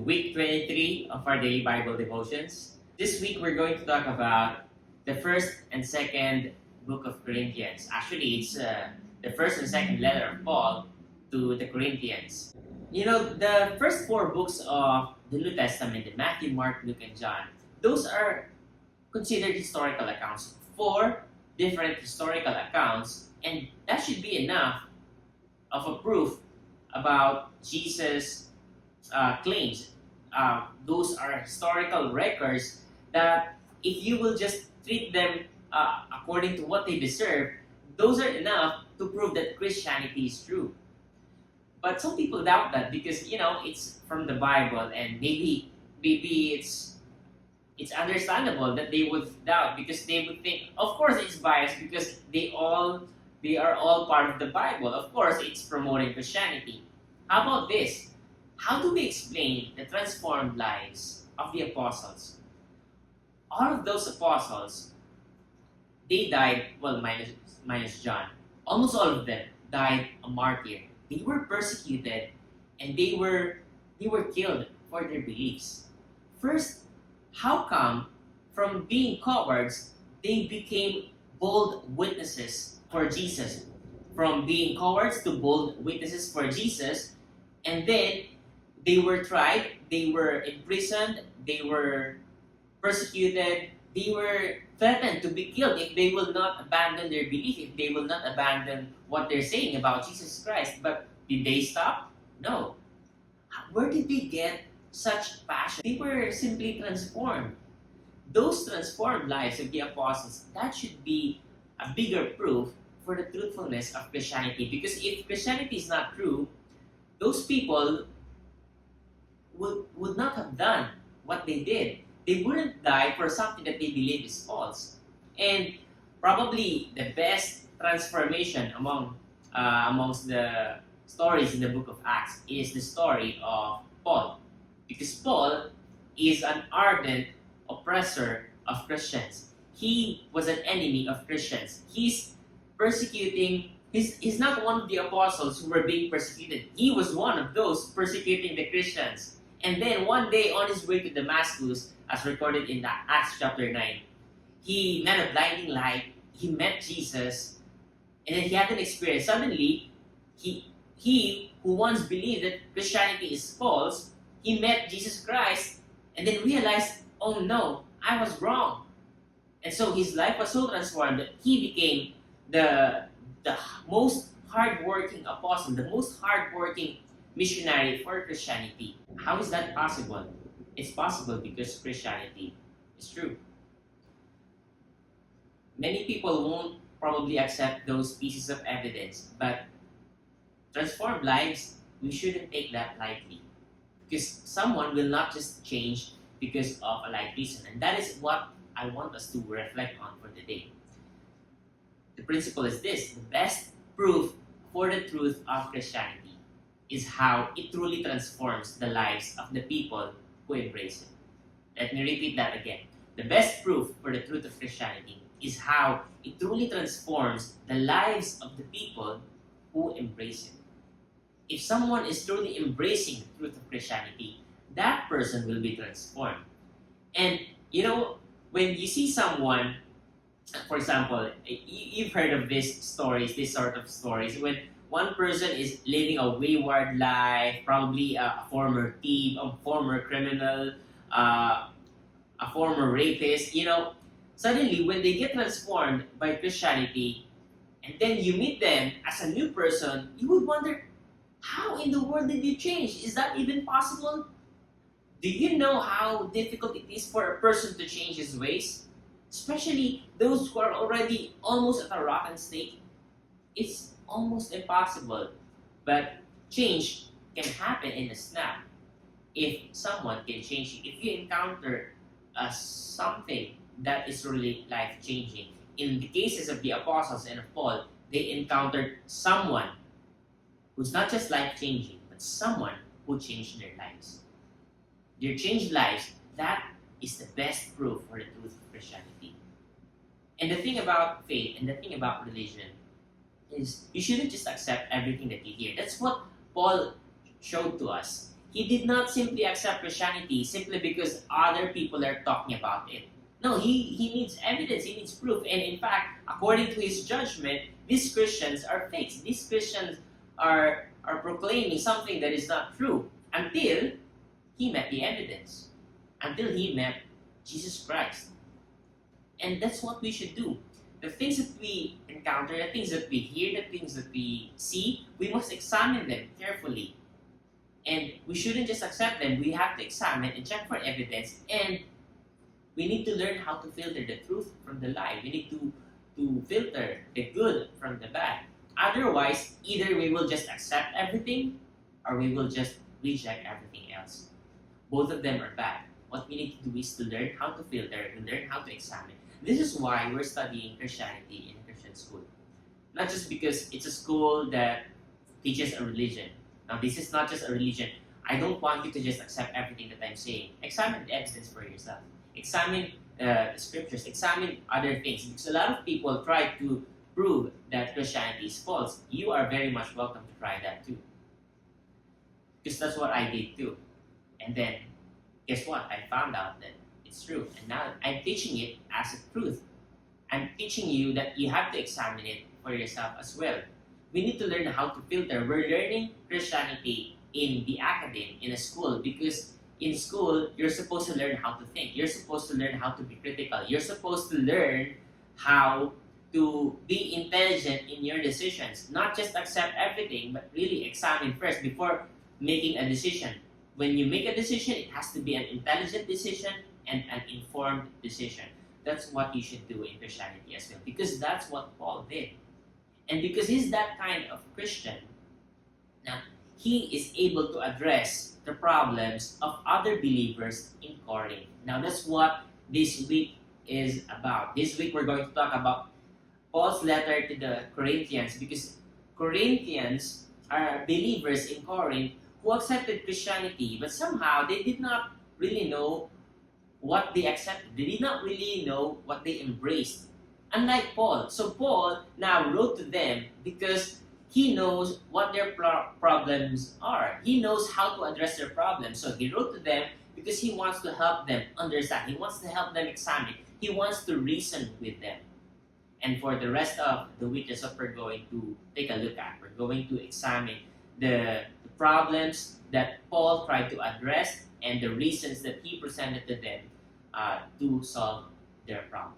week 23 of our daily Bible devotions. This week we're going to talk about the first and second book of Corinthians. Actually, it's the first and second letter of Paul to the Corinthians. You know, the first four books of the New Testament, the Matthew, Mark, Luke, and John, those are considered historical accounts. Four different historical accounts, and that should be enough of a proof about Jesus' claims. Those are historical records that if you will just treat them according to what they deserve, those are enough to prove that Christianity is true. But some people doubt that because it's from the Bible, and maybe it's understandable that they would doubt because they would think, of course it's biased because they are all part of the Bible. Of course it's promoting Christianity. How about this? How do we explain the transformed lives of the apostles? All of those apostles, they died, well, minus John. Almost all of them died a martyr. They were persecuted and they were killed for their beliefs. First, how come from being cowards, they became bold witnesses for Jesus? From being cowards to bold witnesses for Jesus, and then they were tried, they were imprisoned, they were persecuted, they were threatened to be killed if they will not abandon their belief, if they will not abandon what they're saying about Jesus Christ. But did they stop? No. Where did they get such passion? They were simply transformed. Those transformed lives of the apostles, that should be a bigger proof for the truthfulness of Christianity. Because if Christianity is not true, those people would not have done what they did. They wouldn't die for something that they believe is false. And probably the best transformation amongst the stories in the book of Acts is the story of Paul. Because Paul is an ardent oppressor of Christians. He was an enemy of Christians. He's persecuting. He's not one of the apostles who were being persecuted. He was one of those persecuting the Christians. And then one day on his way to Damascus, as recorded in Acts chapter 9, he met a blinding light. He met Jesus, and then he had an experience. Suddenly, he who once believed that Christianity is false, he met Jesus Christ, and then realized, oh no, I was wrong. And so his life was so transformed that he became the most hardworking apostle, the most hardworking missionary for Christianity. How is that possible? It's possible because Christianity is true. Many people won't probably accept those pieces of evidence, but transformed lives, we shouldn't take that lightly. Because someone will not just change because of a light reason. And that is what I want us to reflect on for today. The principle is this: the best proof for the truth of Christianity is how it truly transforms the lives of the people who embrace it. Let me repeat that again. The best proof for the truth of Christianity is how it truly transforms the lives of the people who embrace it. If someone is truly embracing the truth of Christianity, that person will be transformed. And when you see someone, for example, you've heard of this sort of stories, when one person is living a wayward life, probably a former thief, a former criminal, a former rapist, suddenly when they get transformed by Christianity, and then you meet them as a new person, you would wonder, how in the world did you change? Is that even possible? Do you know how difficult it is for a person to change his ways? Especially those who are already almost at a rotten state. It's almost impossible. But change can happen in a snap if someone can change you. If you encounter something that is really life-changing. In the cases of the apostles and of Paul, they encountered someone who's not just life-changing, but someone who changed their lives. Their changed lives, that is the best proof for the truth of Christianity. And the thing about faith and the thing about religion is you shouldn't just accept everything that you hear. That's what Paul showed to us. He did not simply accept Christianity simply because other people are talking about it. No, he needs evidence, he needs proof. And in fact, according to his judgment, these Christians are fakes. These Christians are proclaiming something that is not true until he met the evidence, until he met Jesus Christ. And that's what we should do. The things that we encounter, the things that we hear, the things that we see, we must examine them carefully. And we shouldn't just accept them, we have to examine and check for evidence. And we need to learn how to filter the truth from the lie. We need to filter the good from the bad. Otherwise, either we will just accept everything or we will just reject everything else. Both of them are bad. What we need to do is to learn how to filter, to learn how to examine. This is why we're studying Christianity in a Christian school. Not just because it's a school that teaches a religion. Now, this is not just a religion. I don't want you to just accept everything that I'm saying. Examine the evidence for yourself. Examine the scriptures. Examine other things. Because a lot of people try to prove that Christianity is false. You are very much welcome to try that too. Because that's what I did too. And then, guess what? I found out that it's true. And now I'm teaching it as a truth. I'm teaching you that you have to examine it for yourself as well. We need to learn how to filter. We're learning Christianity in the academy, in a school, because in school, you're supposed to learn how to think. You're supposed to learn how to be critical. You're supposed to learn how to be intelligent in your decisions. Not just accept everything, but really examine first before making a decision. When you make a decision, it has to be an intelligent decision and an informed decision. That's what you should do in Christianity as well, because that's what Paul did. And because he's that kind of Christian, now he is able to address the problems of other believers in Corinth. Now that's what this week is about. This week we're going to talk about Paul's letter to the Corinthians, because Corinthians are believers in Corinth who accepted Christianity, but somehow they did not really know what they accepted. They did not really know what they embraced. Unlike Paul. So Paul now wrote to them because he knows what their problems are. He knows how to address their problems. So he wrote to them because he wants to help them understand. He wants to help them examine. He wants to reason with them. And for the rest of the week, that's what we're going to take a look at. We're going to examine the problems that Paul tried to address and the reasons that he presented to them to solve their problems.